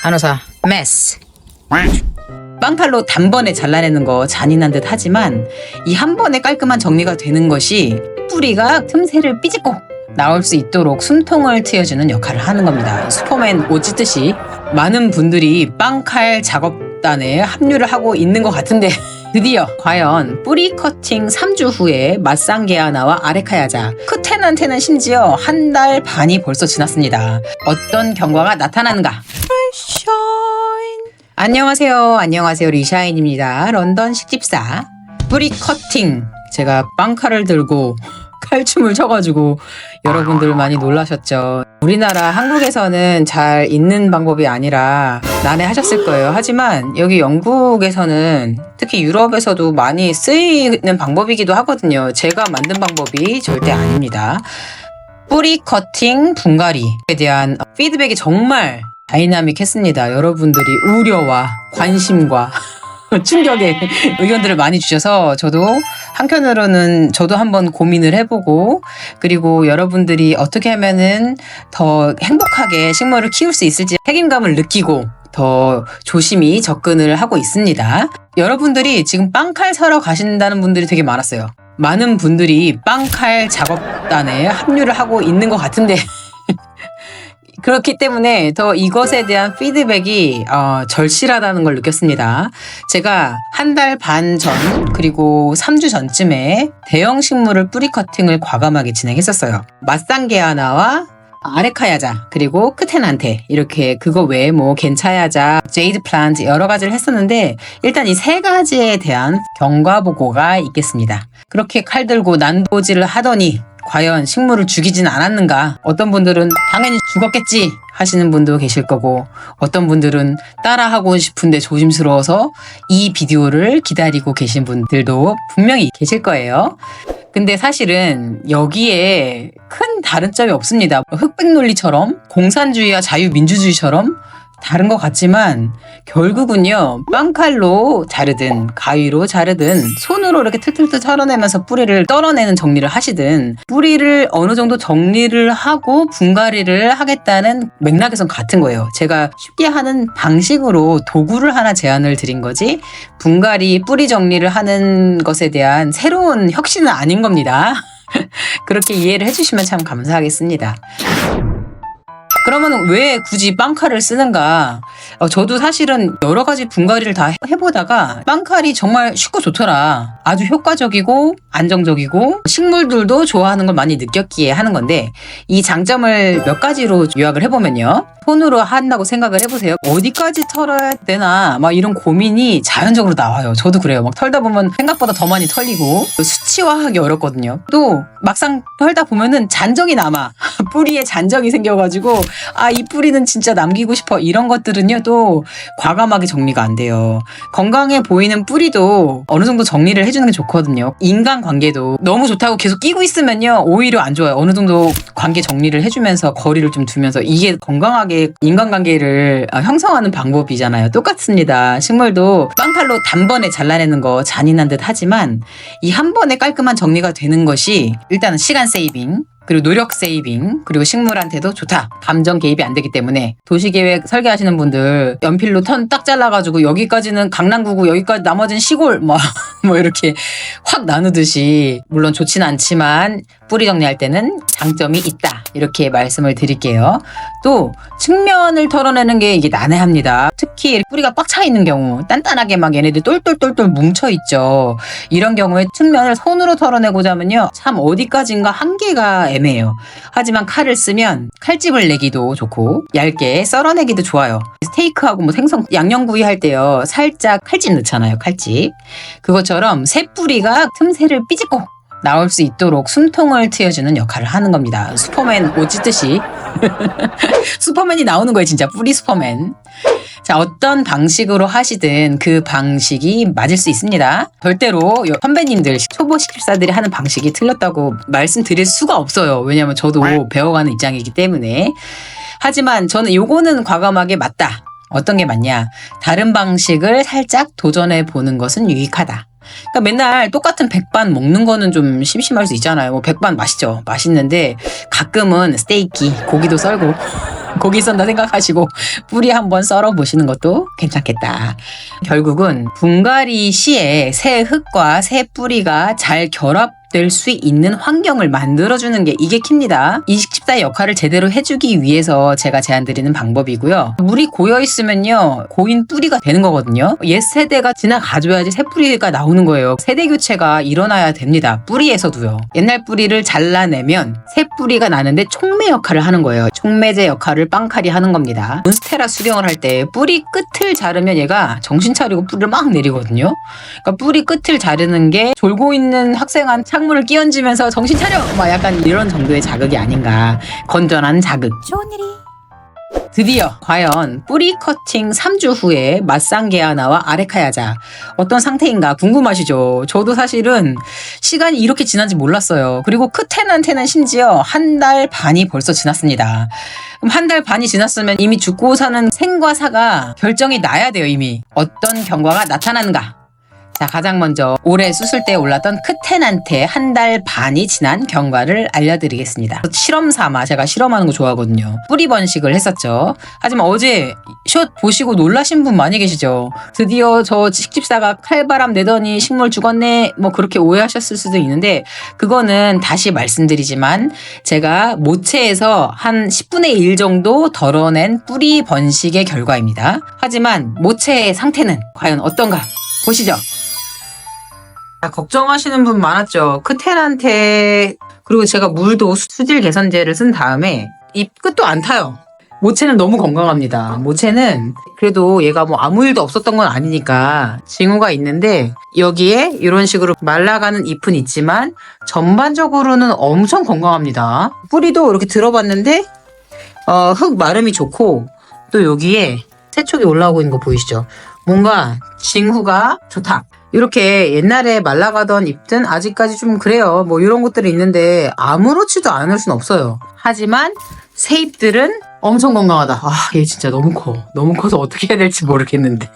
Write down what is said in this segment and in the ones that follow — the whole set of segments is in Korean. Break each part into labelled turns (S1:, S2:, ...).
S1: 간호사 메스.
S2: 빵칼로 단번에 잘라내는 거 잔인한 듯 하지만 이 한 번에 깔끔한 정리가 되는 것이 뿌리가 틈새를 삐집고 나올 수 있도록 숨통을 트여주는 역할을 하는 겁니다. 슈퍼맨 옷 찢듯이 많은 분들이 빵칼 작업단에 합류를 하고 있는 것 같은데 드디어 과연 뿌리 커팅 3주 후에 마상게아나와 아레카야자, 크텐한테는 심지어 한 달 반이 벌써 지났습니다. 어떤 경과가 나타나는가? 안녕하세요 리샤인입니다. 런던 식집사. 뿌리 커팅, 제가 빵칼을 들고 칼춤을 춰가지고 여러분들 많이 놀라셨죠. 우리나라 한국에서는 잘 있는 방법이 아니라 난해하셨을 거예요. 하지만 여기 영국에서는 특히 유럽에서도 많이 쓰이는 방법이기도 하거든요. 제가 만든 방법이 절대 아닙니다. 뿌리 커팅 분갈이에 대한 피드백이 정말 다이나믹했습니다. 여러분들이 우려와 관심과 충격의 의견들을 많이 주셔서 저도 한편으로는 저도 한번 고민을 해보고, 그리고 여러분들이 어떻게 하면은 더 행복하게 식물을 키울 수 있을지 책임감을 느끼고 더 조심히 접근을 하고 있습니다. 여러분들이 지금 빵칼 사러 가신다는 분들이 되게 많았어요. 많은 분들이 빵칼 작업단에 합류를 하고 있는 것 같은데 그렇기 때문에 더 이것에 대한 피드백이 절실하다는 걸 느꼈습니다. 제가 한 달 반 전 그리고 3주 전쯤에 대형 식물을 뿌리 커팅을 과감하게 진행했었어요. 마상게아나와 아레카야자 그리고 크텐한테 이렇게, 그거 외에 뭐 겐차야자, 제이드 플란트 여러 가지를 했었는데 일단 이 세 가지에 대한 경과보고가 있겠습니다. 그렇게 칼 들고 난도질을 하더니 과연 식물을 죽이진 않았는가? 어떤 분들은 당연히 죽었겠지 하시는 분도 계실 거고, 어떤 분들은 따라하고 싶은데 조심스러워서 이 비디오를 기다리고 계신 분들도 분명히 계실 거예요. 근데 사실은 여기에 큰 다른 점이 없습니다. 흑백 논리처럼 공산주의와 자유민주주의처럼 다른 것 같지만 결국은요, 빵칼로 자르든 가위로 자르든 손으로 이렇게 틀틀틀 털어내면서 뿌리를 떨어내는 정리를 하시든 뿌리를 어느 정도 정리를 하고 분갈이를 하겠다는 맥락에선 같은 거예요. 제가 쉽게 하는 방식으로 도구를 하나 제안을 드린 거지 분갈이 뿌리 정리를 하는 것에 대한 새로운 혁신은 아닌 겁니다. 그렇게 이해를 해주시면 참 감사하겠습니다. 그러면 왜 굳이 빵칼을 쓰는가? 저도 사실은 여러 가지 분갈이를 다 해보다가 빵칼이 정말 쉽고 좋더라. 아주 효과적이고 안정적이고 식물들도 좋아하는 걸 많이 느꼈기에 하는 건데, 이 장점을 몇 가지로 요약을 해보면요. 손으로 한다고 생각을 해보세요. 어디까지 털어야 되나 막 이런 고민이 자연적으로 나와요. 저도 그래요. 막 털다 보면 생각보다 더 많이 털리고 수치화하기 어렵거든요. 또 막상 털다 보면은 잔정이 남아. 뿌리에 잔정이 생겨가지고 이 뿌리는 진짜 남기고 싶어, 이런 것들은요 또 과감하게 정리가 안 돼요. 건강해 보이는 뿌리도 어느 정도 정리를 해주는 게 좋거든요. 인간관계도 너무 좋다고 계속 끼고 있으면요 오히려 안 좋아요. 어느 정도 관계 정리를 해주면서 거리를 좀 두면서, 이게 건강하게 인간관계를 형성하는 방법이잖아요. 똑같습니다. 식물도 빵칼로 단번에 잘라내는 거 잔인한 듯 하지만 이 한 번에 깔끔한 정리가 되는 것이 일단은 시간 세이빙, 그리고 노력 세이빙, 그리고 식물한테도 좋다. 감정 개입이 안 되기 때문에. 도시계획 설계하시는 분들 연필로 턴 딱 잘라가지고 여기까지는 강남구고 여기까지 나머지는 시골 뭐 이렇게 확 나누듯이, 물론 좋진 않지만 뿌리 정리할 때는 장점이 있다, 이렇게 말씀을 드릴게요. 또 측면을 털어내는 게 이게 난해합니다. 특히 뿌리가 꽉 차 있는 경우, 단단하게 막 얘네들 똘똘똘똘 뭉쳐 있죠. 이런 경우에 측면을 손으로 털어내고자 하면요 참 어디까지인가 한계가 애매해요. 하지만 칼을 쓰면 칼집을 내기도 좋고 얇게 썰어내기도 좋아요. 스테이크하고 뭐 생선 양념구이 할 때요 살짝 칼집 넣잖아요. 칼집. 그것처럼 새 뿌리가 틈새를 삐집고 나올 수 있도록 숨통을 트여주는 역할을 하는 겁니다. 슈퍼맨 옷 찢듯이 슈퍼맨이 나오는 거예요. 진짜 뿌리 슈퍼맨. 자, 어떤 방식으로 하시든 그 방식이 맞을 수 있습니다. 절대로 선배님들, 초보 식집사들이 하는 방식이 틀렸다고 말씀드릴 수가 없어요. 왜냐하면 저도 배워가는 입장이기 때문에. 하지만 저는 요거는 과감하게 맞다. 어떤 게 맞냐? 다른 방식을 살짝 도전해 보는 것은 유익하다. 그러니까 맨날 똑같은 백반 먹는 거는 좀 심심할 수 있잖아요. 뭐 백반 맛있죠. 맛있는데 가끔은 스테이키, 고기도 썰고 고기 썬다 생각하시고 뿌리 한번 썰어 보시는 것도 괜찮겠다. 결국은 분갈이 시에 새 흙과 새 뿌리가 잘 결합될 수 있는 환경을 만들어주는 게 이게 킵니다. 이식집사의 역할을 제대로 해주기 위해서 제가 제안드리는 방법이고요. 물이 고여 있으면요 고인 뿌리가 되는 거거든요. 옛 세대가 지나가줘야지 새 뿌리가 나오는 거예요. 세대 교체가 일어나야 됩니다. 뿌리에서도요. 옛날 뿌리를 잘라내면 새 뿌리가 나는데 촉매 역할을 하는 거예요. 촉매제 역할을 빵칼이 하는 겁니다. 몬스테라 수경을 할 때 뿌리 끝을 자르면 얘가 정신 차리고 뿌리를 막 내리거든요. 그러니까 뿌리 끝을 자르는 게 졸고 있는 학생한 창문을 끼얹으면서 정신 차려! 막 약간 이런 정도의 자극이 아닌가. 건전한 자극.
S1: 좋은 일이.
S2: 드디어 과연 뿌리 커팅 3주 후에 맛상게아나와 아레카야자 어떤 상태인가 궁금하시죠? 저도 사실은 시간이 이렇게 지난지 몰랐어요. 그리고 크텐한테는 심지어 한 달 반이 벌써 지났습니다. 그럼 한 달 반이 지났으면 이미 죽고 사는 생과 사가 결정이 나야 돼요. 이미 어떤 경과가 나타나는가. 자, 가장 먼저 올해 수술대에 올랐던 크텐한테 한 달 반이 지난 경과를 알려드리겠습니다. 실험 삼아 제가 실험하는 거 좋아하거든요. 뿌리 번식을 했었죠. 하지만 어제 숏 보시고 놀라신 분 많이 계시죠. 드디어 저 식집사가 칼바람 내더니 식물 죽었네 뭐 그렇게 오해하셨을 수도 있는데 그거는 다시 말씀드리지만 제가 모체에서 한 10분의 1 정도 덜어낸 뿌리 번식의 결과입니다. 하지만 모체의 상태는 과연 어떤가 보시죠. 걱정하시는 분 많았죠. 크텐한테 그리고 제가 물도 수질 개선제를 쓴 다음에 잎 끝도 안 타요. 모체는 너무 건강합니다. 모체는 그래도 얘가 뭐 아무 일도 없었던 건 아니니까 징후가 있는데 여기에 이런 식으로 말라가는 잎은 있지만 전반적으로는 엄청 건강합니다. 뿌리도 이렇게 들어봤는데 흙 마름이 좋고 또 여기에 새촉이 올라오고 있는 거 보이시죠? 뭔가 징후가 좋다. 이렇게 옛날에 말라가던 잎든 아직까지 좀 그래요. 뭐 이런 것들이 있는데 아무렇지도 않을 순 없어요. 하지만 새 잎들은 엄청 건강하다. 아, 얘 진짜 너무 커. 너무 커서 어떻게 해야 될지 모르겠는데.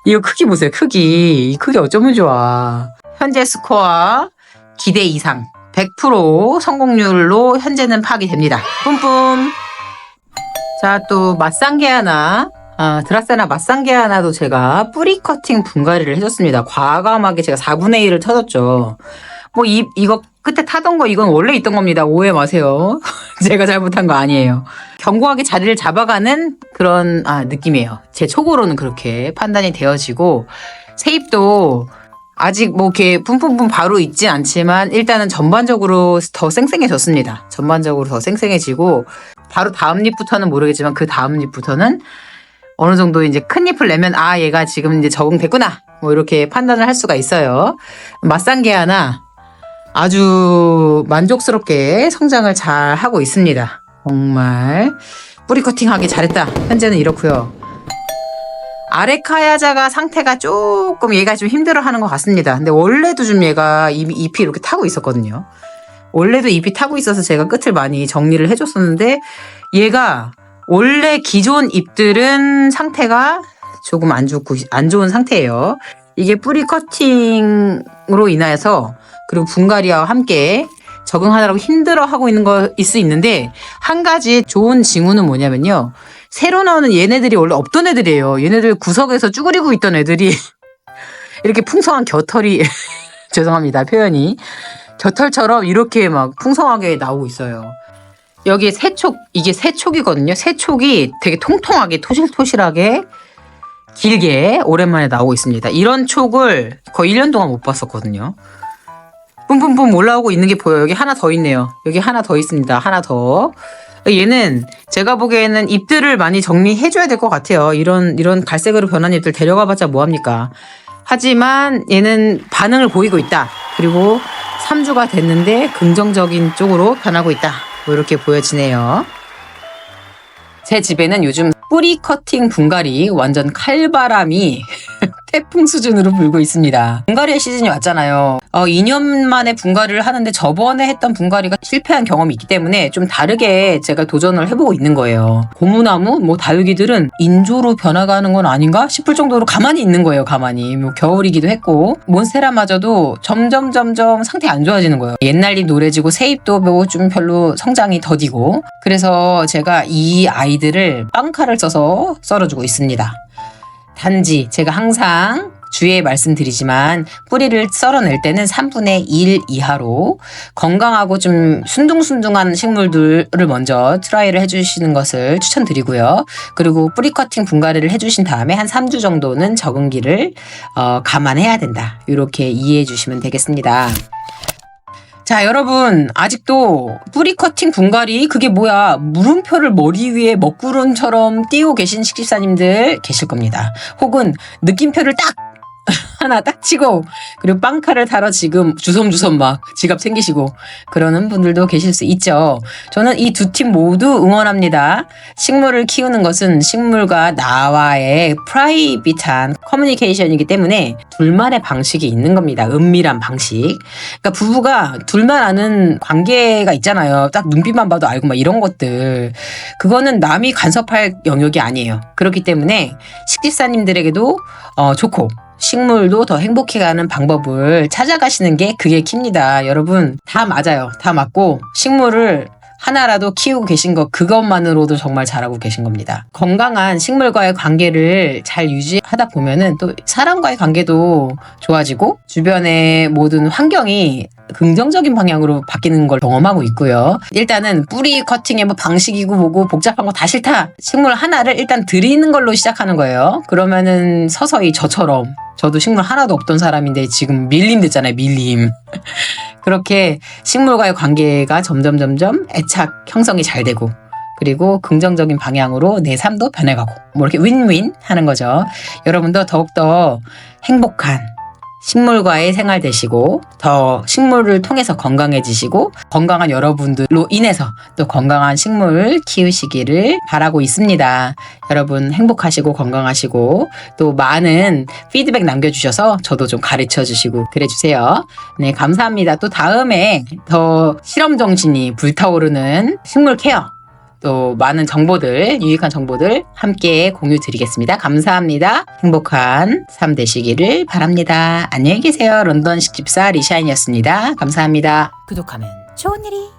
S2: 이거 크기 보세요. 크기. 이 크기 어쩌면 좋아. 현재 스코어 기대 이상. 100% 성공률로 현재는 파악이 됩니다. 뿜뿜. 자, 또 맛상게아나. 드라세나 맛상게아나도 제가 뿌리 커팅 분갈이를 해줬습니다. 과감하게 제가 4분의 1을 터졌죠. 뭐 이거 끝에 타던 거 이건 원래 있던 겁니다. 오해 마세요. 제가 잘못한 거 아니에요. 견고하게 자리를 잡아가는 그런 느낌이에요. 제 촉으로는 그렇게 판단이 되어지고 새잎도 아직 뭐 이렇게 뿜뿜뿜 바로 있진 않지만 일단은 전반적으로 더 쌩쌩해졌습니다. 전반적으로 더 쌩쌩해지고 바로 다음 잎부터는 모르겠지만 그 다음 잎부터는 어느 정도 이제 큰 잎을 내면 얘가 지금 이제 적응됐구나 뭐 이렇게 판단을 할 수가 있어요. 맛상게아나 아주 만족스럽게 성장을 잘 하고 있습니다. 정말 뿌리 커팅하기 잘했다. 현재는 이렇고요. 아레카야자가 상태가 조금 얘가 좀 힘들어하는 것 같습니다. 근데 원래도 좀 얘가 잎이 이렇게 타고 있었거든요. 원래도 잎이 타고 있어서 제가 끝을 많이 정리를 해줬었는데 얘가 원래 기존 잎들은 상태가 조금 안 좋은 상태예요. 이게 뿌리 커팅으로 인해서 그리고 분갈이와 함께 적응하느라고 힘들어하고 있는 거일 수 있는데 한 가지 좋은 징후는 뭐냐면요. 새로 나오는 얘네들이 원래 없던 애들이에요. 얘네들 구석에서 쭈그리고 있던 애들이 이렇게 풍성한 겨털이 죄송합니다. 표현이. 겨털처럼 이렇게 막 풍성하게 나오고 있어요. 여기에 새촉, 이게 새촉이거든요. 새촉이 되게 통통하게 토실토실하게 길게 오랜만에 나오고 있습니다. 이런 촉을 거의 1년 동안 못 봤었거든요. 뿜뿜뿜 올라오고 있는 게 보여요. 여기 하나 더 있네요. 여기 하나 더 있습니다. 하나 더. 얘는 제가 보기에는 잎들을 많이 정리해줘야 될 것 같아요. 이런 갈색으로 변한 잎들 데려가봤자 뭐합니까? 하지만 얘는 반응을 보이고 있다. 그리고 3주가 됐는데 긍정적인 쪽으로 변하고 있다. 뭐 이렇게 보여지네요. 제 집에는 요즘 뿌리 커팅 분갈이 완전 칼바람이 태풍 수준으로 불고 있습니다. 분갈이의 시즌이 왔잖아요. 2년 만에 분갈이를 하는데 저번에 했던 분갈이가 실패한 경험이 있기 때문에 좀 다르게 제가 도전을 해보고 있는 거예요. 고무나무, 뭐 다육이들은 인조로 변화가는 건 아닌가 싶을 정도로 가만히 있는 거예요. 가만히. 뭐 겨울이기도 했고 몬스테라마저도 점점 상태 안 좋아지는 거예요. 옛날 잎 노래지고 새 잎도 뭐 좀 별로 성장이 더디고 그래서 제가 이 아이들을 빵칼을 써서 썰어주고 있습니다. 단지 제가 항상 주위에 말씀드리지만 뿌리를 썰어낼 때는 3분의 1 이하로 건강하고 좀 순둥순둥한 식물들을 먼저 트라이를 해주시는 것을 추천드리고요. 그리고 뿌리 커팅 분갈이를 해주신 다음에 한 3주 정도는 적응기를 감안해야 된다. 이렇게 이해해 주시면 되겠습니다. 자, 여러분 아직도 뿌리 커팅 분갈이 그게 뭐야 물음표를 머리 위에 먹구름처럼 띄우고 계신 식집사님들 계실 겁니다. 혹은 느낌표를 딱 하나 딱 치고 그리고 빵칼을 달아 지금 주섬주섬 막 지갑 챙기시고 그러는 분들도 계실 수 있죠. 저는 이 두 팀 모두 응원합니다. 식물을 키우는 것은 식물과 나와의 프라이빗한 커뮤니케이션이기 때문에 둘만의 방식이 있는 겁니다. 은밀한 방식. 그러니까 부부가 둘만 아는 관계가 있잖아요. 딱 눈빛만 봐도 알고 막 이런 것들. 그거는 남이 간섭할 영역이 아니에요. 그렇기 때문에 식집사님들에게도 좋고 식물도 더 행복해가는 방법을 찾아가시는 게 그게 킵니다. 여러분 다 맞아요. 다 맞고 식물을 하나라도 키우고 계신 것 그것만으로도 정말 잘하고 계신 겁니다. 건강한 식물과의 관계를 잘 유지하다 보면은 또 사람과의 관계도 좋아지고 주변의 모든 환경이 긍정적인 방향으로 바뀌는 걸 경험하고 있고요. 일단은 뿌리 커팅의 뭐 방식이고 뭐고 복잡한 거 다 싫다. 식물 하나를 일단 드리는 걸로 시작하는 거예요. 그러면은 서서히 저처럼 저도 식물 하나도 없던 사람인데 지금 밀림 됐잖아요. 밀림. 그렇게 식물과의 관계가 점점 애착 형성이 잘 되고 그리고 긍정적인 방향으로 내 삶도 변해가고 뭐 이렇게 윈윈 하는 거죠. 여러분도 더욱더 행복한 식물과의 생활 되시고 더 식물을 통해서 건강해지시고 건강한 여러분들로 인해서 또 건강한 식물 키우시기를 바라고 있습니다. 여러분 행복하시고 건강하시고 또 많은 피드백 남겨주셔서 저도 좀 가르쳐주시고 그래주세요. 네, 감사합니다. 또 다음에 더 실험 정신이 불타오르는 식물 케어 또 많은 정보들, 유익한 정보들 함께 공유 드리겠습니다. 감사합니다. 행복한 삶 되시기를 바랍니다. 안녕히 계세요. 런던 식집사 리샤인이었습니다. 감사합니다. 구독하면 좋은 일이